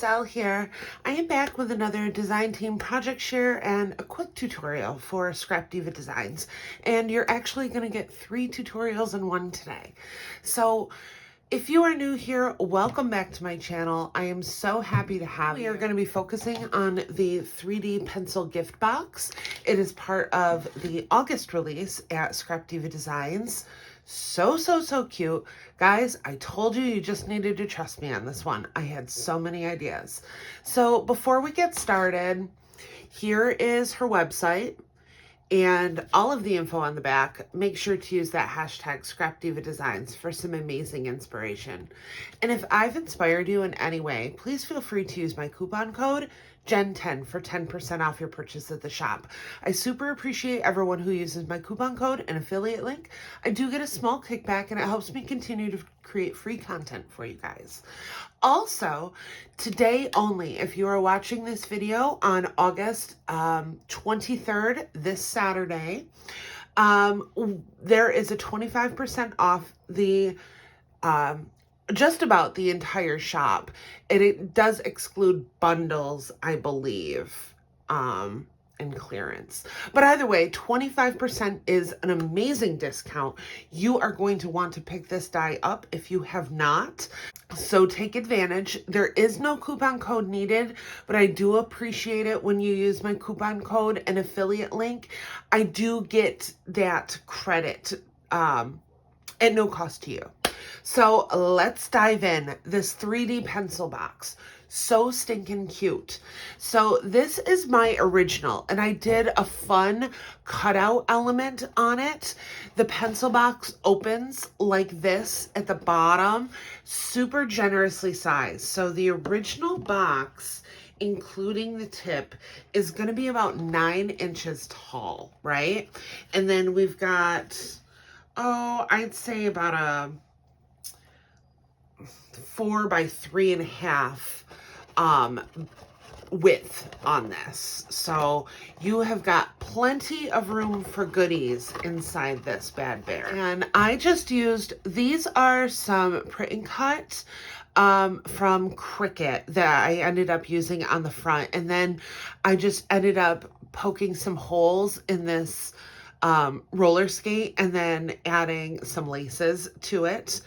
JENNCASCELL here. I am back with another design team project share and a quick tutorial for Scrap Diva designs. And you're actually going to get 3 tutorials in one today. So if you are new here, welcome back to my channel. I am so happy to have you. We are going to be focusing on the 3D pencil gift box. It is part of the August release at Scrap Diva Designs. So cute. Guys, I told you you just needed to trust me on this one. I had so many ideas. So before we get started, here is her website and all of the info on the back. Make sure to use that hashtag Scrap Diva Designs for some amazing inspiration. And if I've inspired you in any way, please feel free to use my coupon code JEN10 for 10% off your purchase at the shop. I super appreciate everyone who uses my coupon code and affiliate link. I do get a small kickback and it helps me continue to create free content for you guys. Also, today only, if you are watching this video on August 23rd, this Saturday, there is a 25% off the just about the entire shop, and it does exclude bundles, I believe, and clearance. But either way, 25% is an amazing discount. You are going to want to pick this die up if you have not. So take advantage. There is no coupon code needed, but I do appreciate it when you use my coupon code and affiliate link. I do get that credit at no cost to you. So let's dive in. This 3D pencil box, so stinking cute. So this is my original, and I did a fun cutout element on it. The pencil box opens like this at the bottom, super generously sized. So the original box, including the tip, is going to be about 9 inches tall, right? And then we've got, I'd say about a 4 by 3.5 width on this. So you have got plenty of room for goodies inside this bad bear. And I just used, these are some print and cut from Cricut that I ended up using on the front. And then I just ended up poking some holes in this roller skate and then adding some laces to it.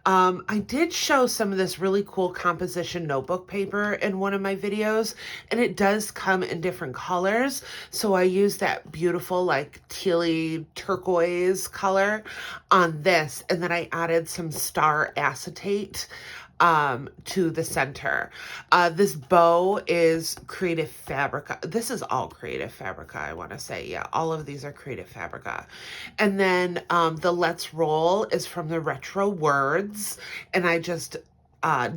I did show some of this really cool composition notebook paper in one of my videos, and it does come in different colors. So I used that beautiful like tealy turquoise color on this, and then I added some star acetate to the center. This bow is Creative Fabrica. This is all Creative Fabrica, I want to say. Yeah, all of these are Creative Fabrica. And then the Let's Roll is from the Retro Words, and I just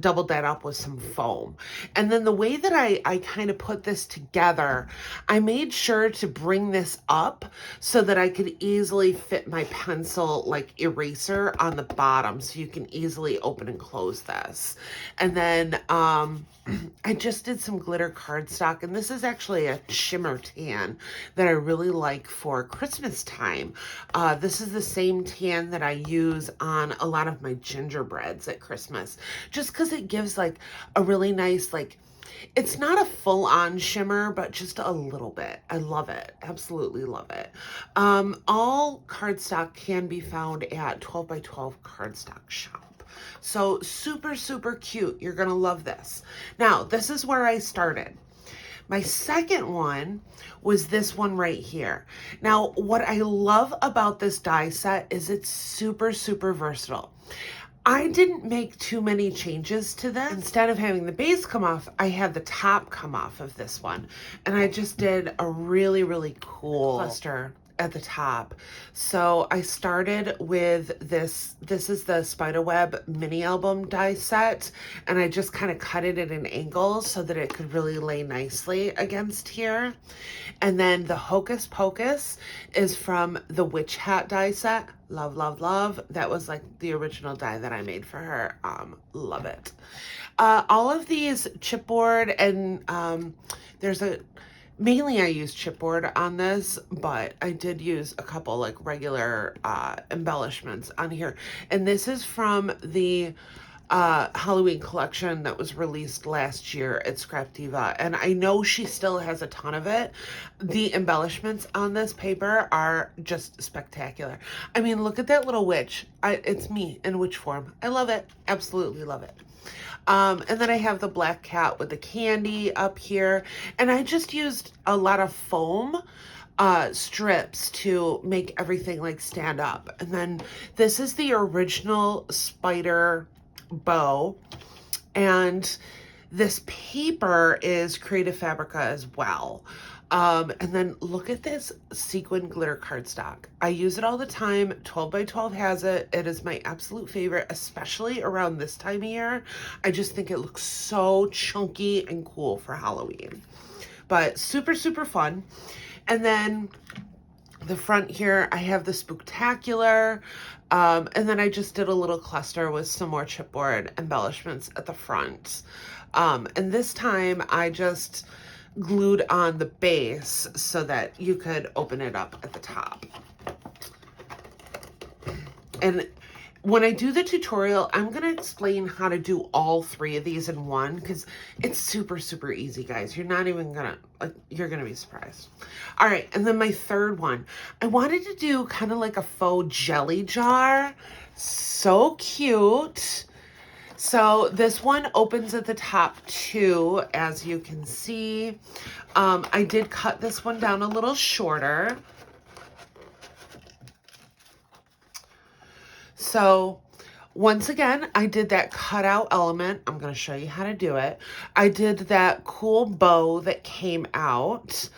doubled that up with some foam. And then the way that I kind of put this together, I made sure to bring this up so that I could easily fit my pencil like eraser on the bottom, so you can easily open and close this. And then I just did some glitter cardstock, and this is actually a shimmer tan that I really like for Christmas time. This is the same tan that I use on a lot of my gingerbreads at Christmas, just because it gives like a really nice, like, it's not a full-on shimmer, but just a little bit. I love it. Absolutely love it. All cardstock can be found at 12 by 12 Cardstock Shop. So super cute. You're going to love this. Now, this is where I started. My second one was this one right here. Now, what I love about this die set is it's super versatile. I didn't make too many changes to this. Instead of having the base come off, I had the top come off of this one. And I just did a really cool cluster at the top. So I started with this. This is the Spiderweb mini album die set, and I just kind of cut it at an angle so that it could really lay nicely against here. And then the Hocus Pocus is from the Witch Hat die set. Love. That was like the original die that I made for her. Love it. All of these chipboard, and mainly I used chipboard on this, but I did use a couple like regular embellishments on here. And this is from the Halloween collection that was released last year at Scrap Diva, and I know she still has a ton of it. The embellishments on this paper are just spectacular. I mean, look at that little witch. It's me in witch form. I love it. Absolutely love it. And then I have the black cat with the candy up here, and I just used a lot of foam strips to make everything like stand up. And then this is the original spider bow, and this paper is Creative Fabrica as well. And then look at this sequin glitter cardstock. I use it all the time. 12 by 12 has it. It is my absolute favorite, especially around this time of year. I just think it looks so chunky and cool for Halloween. But super, super fun. And then the front here, I have the Spooktacular. And then I just did a little cluster with some more chipboard embellishments at the front. And this time I just glued on the base so that you could open it up at the top. And when I do the tutorial, I'm going to explain how to do all three of these in one, because it's super, super easy, guys. You're not even going to, like, you're going to be surprised. All right. And then my third one, I wanted to do kind of like a faux jelly jar. So cute. So this one opens at the top too, as you can see. I did cut this one down a little shorter. So once again, I did that cutout element. I'm going to show you how to do it. I did that cool bow that came out.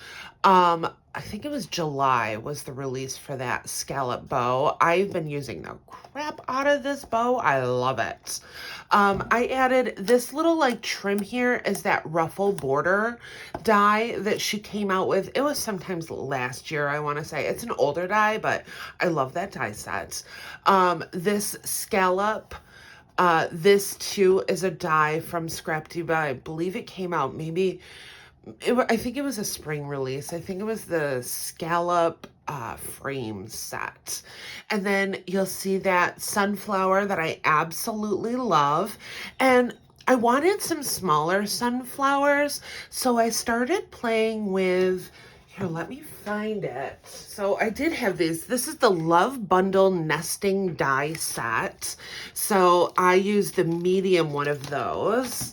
I think it was July was the release for that scallop bow. I've been using the crap out of this bow. I love it. I added this little like trim here is that Ruffle Border die that she came out with. It was sometimes last year, I want to say. It's an older die, but I love that die set. This scallop, this too is a die from Scrap Diva. I believe it came out maybe... I think it was a spring release. I think it was the scallop frame set. And then you'll see that sunflower that I absolutely love. And I wanted some smaller sunflowers, so I started playing with... Here, let me find it. So I did have these. This is the Love Bundle Nesting Die Set. So I used the medium one of those.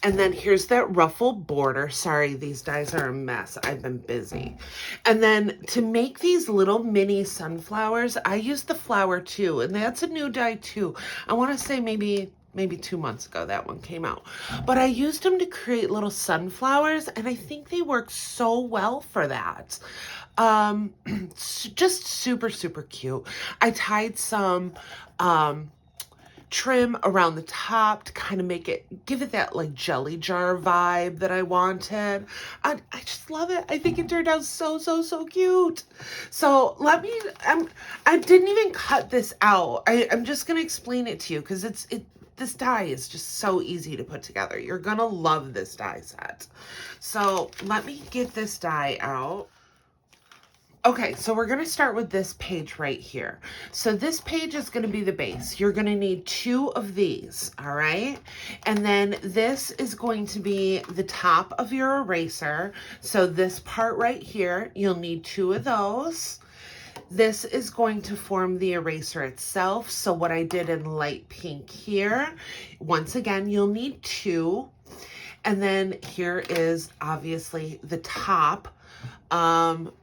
And then here's that Ruffle Border. Sorry, these dies are a mess. I've been busy. And then to make these little mini sunflowers, I used the flower too. And that's a new die too. I want to say maybe 2 months ago that one came out. But I used them to create little sunflowers, and I think they work so well for that. Just super, super cute. I tied some trim around the top to kind of give it that like jelly jar vibe that I wanted. I just love it. I think it turned out so, so, so cute. So I didn't even cut this out. I'm just going to explain it to you because this die is just so easy to put together. You're going to love this die set. So let me get this die out. Okay, so we're going to start with this page right here. So this page is going to be the base. You're going to need 2 of these, all right? And then this is going to be the top of your eraser. So this part right here, you'll need 2 of those. This is going to form the eraser itself. So what I did in light pink here, once again, you'll need 2. And then here is obviously the top.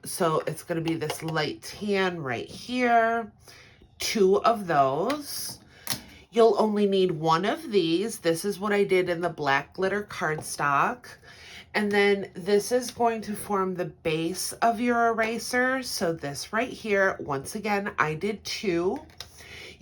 So it's going to be this light tan right here, 2 of those. You'll only need 1 of these. This is what I did in the black glitter cardstock. And then this is going to form the base of your eraser. So this right here, once again, I did 2.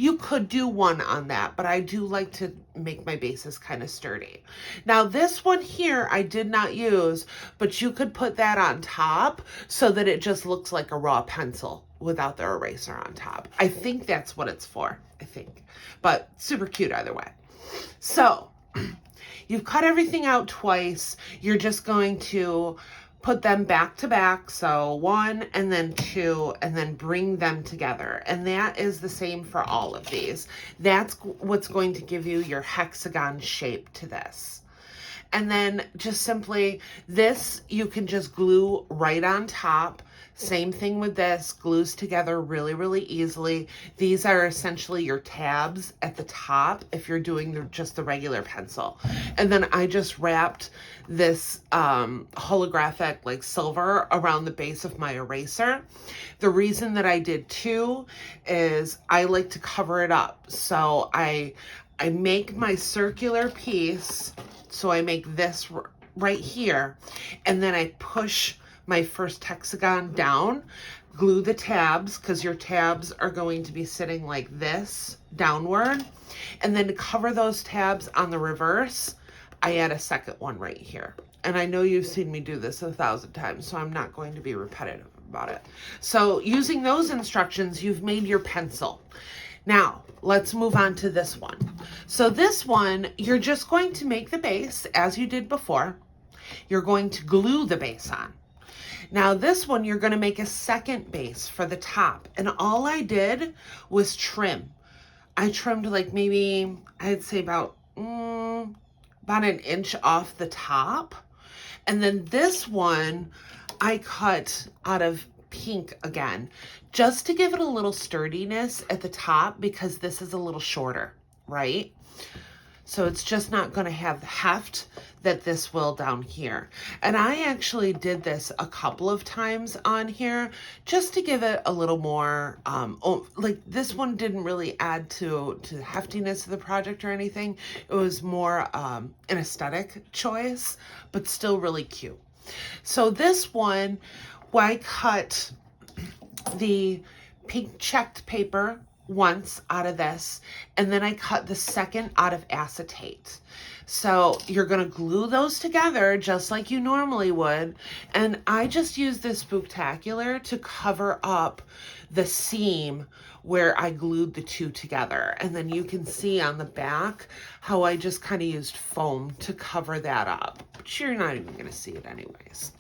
You could do 1 on that, but I do like to make my bases kind of sturdy. Now this one here, I did not use, but you could put that on top so that it just looks like a raw pencil without the eraser on top. I think that's what it's for, I think. But super cute either way. So you've cut everything out twice. You're just going to put them back to back. So 1 and then 2, and then bring them together. And that is the same for all of these. That's what's going to give you your hexagon shape to this. And then just simply this, you can just glue right on top. Same thing with this, glues together really, really easily. These are essentially your tabs at the top if you're doing just the regular pencil. And then I just wrapped this holographic like silver around the base of my eraser. The reason that I did 2 is I like to cover it up. So I make my circular piece. So I make this right here, and then I push my first hexagon down, glue the tabs, because your tabs are going to be sitting like this downward. And then to cover those tabs on the reverse, I add a second one right here. And I know you've seen me do this 1,000 times, so I'm not going to be repetitive about it. So using those instructions, you've made your pencil. Now, let's move on to this one. So this one, you're just going to make the base as you did before. You're going to glue the base on. Now this one, you're going to make a second base for the top. And all I did was trim. I trimmed like maybe, I'd say about an inch off the top. And then this one, I cut out of pink again, just to give it a little sturdiness at the top, because this is a little shorter, right? So it's just not going to have the heft that this will down here. And I actually did this a couple of times on here just to give it a little more, like this one didn't really add to the heftiness of the project or anything. It was more an aesthetic choice, but still really cute. So this one, I cut the pink checked paper once out of this, and then I cut the second out of acetate. So you're going to glue those together just like you normally would. And I just use this Spooktacular to cover up the seam where I glued the 2 together. And then you can see on the back how I just kind of used foam to cover that up. But you're not even going to see it anyways.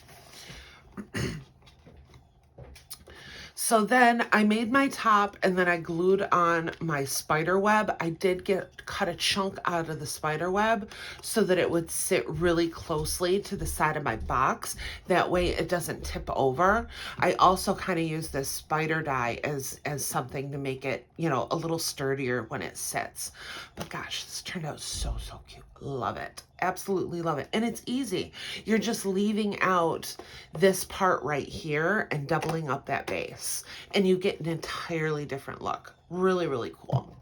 So then I made my top, and then I glued on my spider web. I did cut a chunk out of the spider web so that it would sit really closely to the side of my box. That way it doesn't tip over. I also kind of use this spider die as something to make it, you know, a little sturdier when it sits. But gosh, this turned out so, so cute. Love it. Absolutely love it. And it's easy. You're just leaving out this part right here and doubling up that base, and you get an entirely different look. Really, really cool.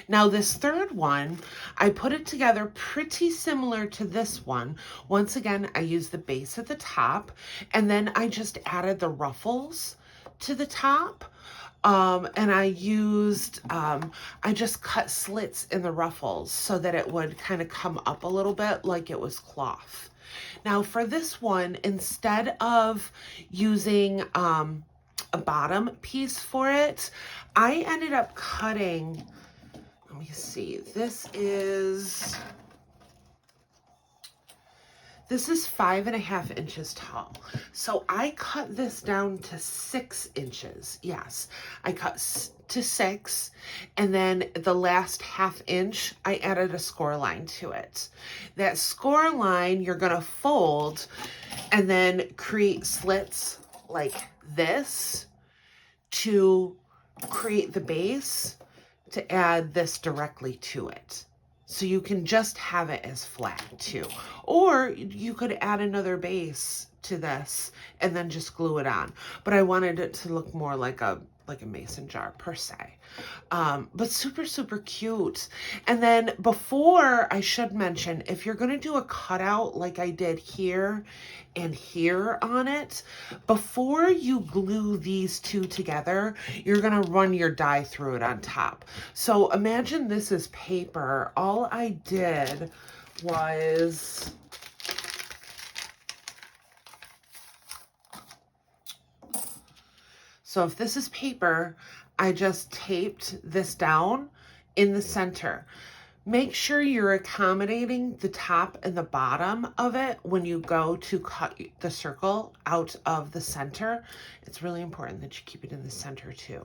Now this third one, I put it together pretty similar to this one. Once again, I used the base at the top, and then I just added the ruffles to the top. And I used, I just cut slits in the ruffles so that it would kind of come up a little bit like it was cloth. Now for this one, instead of using a bottom piece for it, I ended up cutting, let me see, this is 5.5 inches tall. So I cut this down to 6 inches. Yes, I cut to 6, and then the last ½ inch, I added a score line to it. That score line, you're gonna fold and then create slits like this to create the base to add this directly to it. So you can just have it as flat too. Or you could add another base to this and then just glue it on. But I wanted it to look more like a mason jar per se. But super, super cute. And then before, I should mention, if you're gonna do a cutout like I did here and here on it, before you glue these 2 together, you're gonna run your die through it on top. So imagine this is paper. All I did was so if this is paper, I just taped this down in the center. Make sure you're accommodating the top and the bottom of it when you go to cut the circle out of the center. It's really important that you keep it in the center too.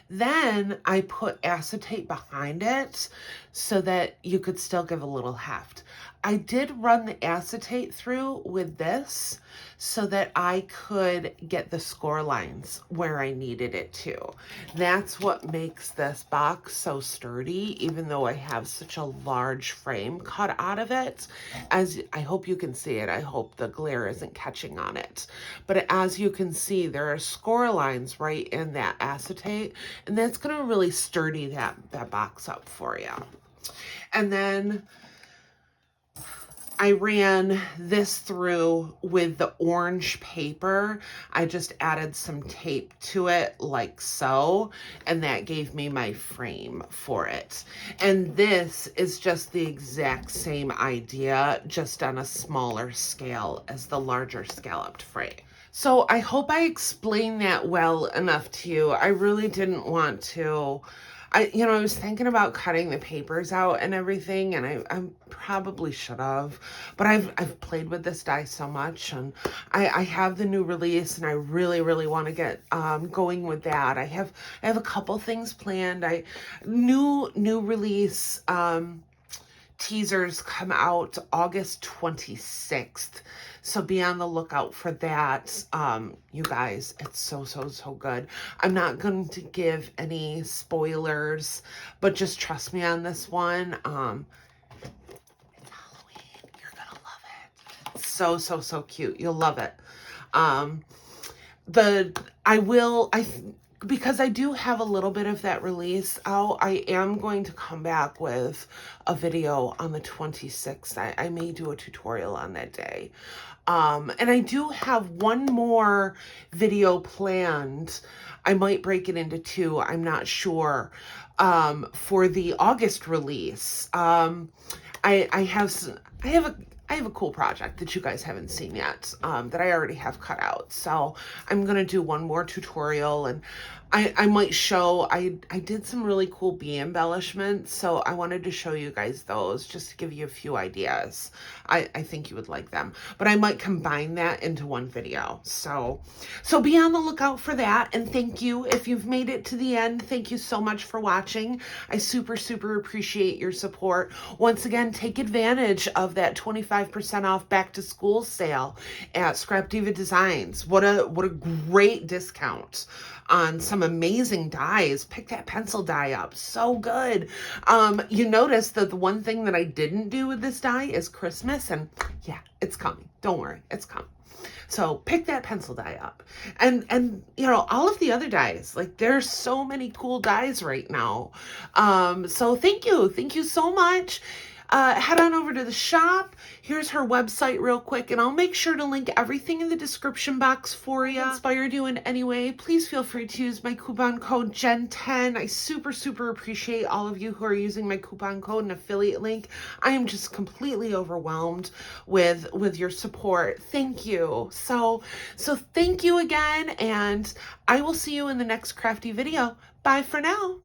Then I put acetate behind it so that you could still give a little heft. I did run the acetate through with this so that I could get the score lines where I needed it to. That's what makes this box so sturdy, even though I have such a large frame cut out of it. As I hope you can see it, I hope the glare isn't catching on it. But as you can see, there are score lines right in that acetate, and that's gonna really sturdy that box up for you. And then I ran this through with the orange paper. I just added some tape to it like so, and that gave me my frame for it. And this is just the exact same idea, just on a smaller scale as the larger scalloped frame. So I hope I explained that well enough to you. I really didn't want to. I was thinking about cutting the papers out and everything, and I probably should have, but I've played with this die so much, and I have the new release, and I really want to get going with that. I have a couple things planned. New release teasers come out August 26th. So be on the lookout for that. You guys, it's so good. I'm not going to give any spoilers, but just trust me on this one. It's Halloween. You're gonna love it. So cute. You'll love it. Because I do have a little bit of that release out, I am going to come back with a video on the 26th. I may do a tutorial on that day. And I do have one more video planned. I might break it into two, I'm not sure, for the August release. I have a cool project that you guys haven't seen yet, that I already have cut out. So I'm going to do one more tutorial, and I might show, I did some really cool bee embellishments. So I wanted to show you guys those just to give you a few ideas. I think you would like them, but I might combine that into one video. So be on the lookout for that. And thank you. If you've made it to the end, thank you so much for watching. I super appreciate your support. Once again, take advantage of that 25% off back to school sale at Scrap Diva Designs. What a great discount on some amazing dies. Pick that pencil die up. So good. You notice that the one thing that I didn't do with this die is Christmas, and yeah, it's coming. Don't worry, it's coming. So pick that pencil die up. And all of the other dies, like there's so many cool dies right now. So thank you so much. Head on over to the shop. Here's her website real quick, and I'll make sure to link everything in the description box for you. Inspired you in any way, please feel free to use my coupon code JEN10. I super appreciate all of you who are using my coupon code and affiliate link. I am just completely overwhelmed with your support. Thank you. So thank you again, and I will see you in the next crafty video. Bye for now.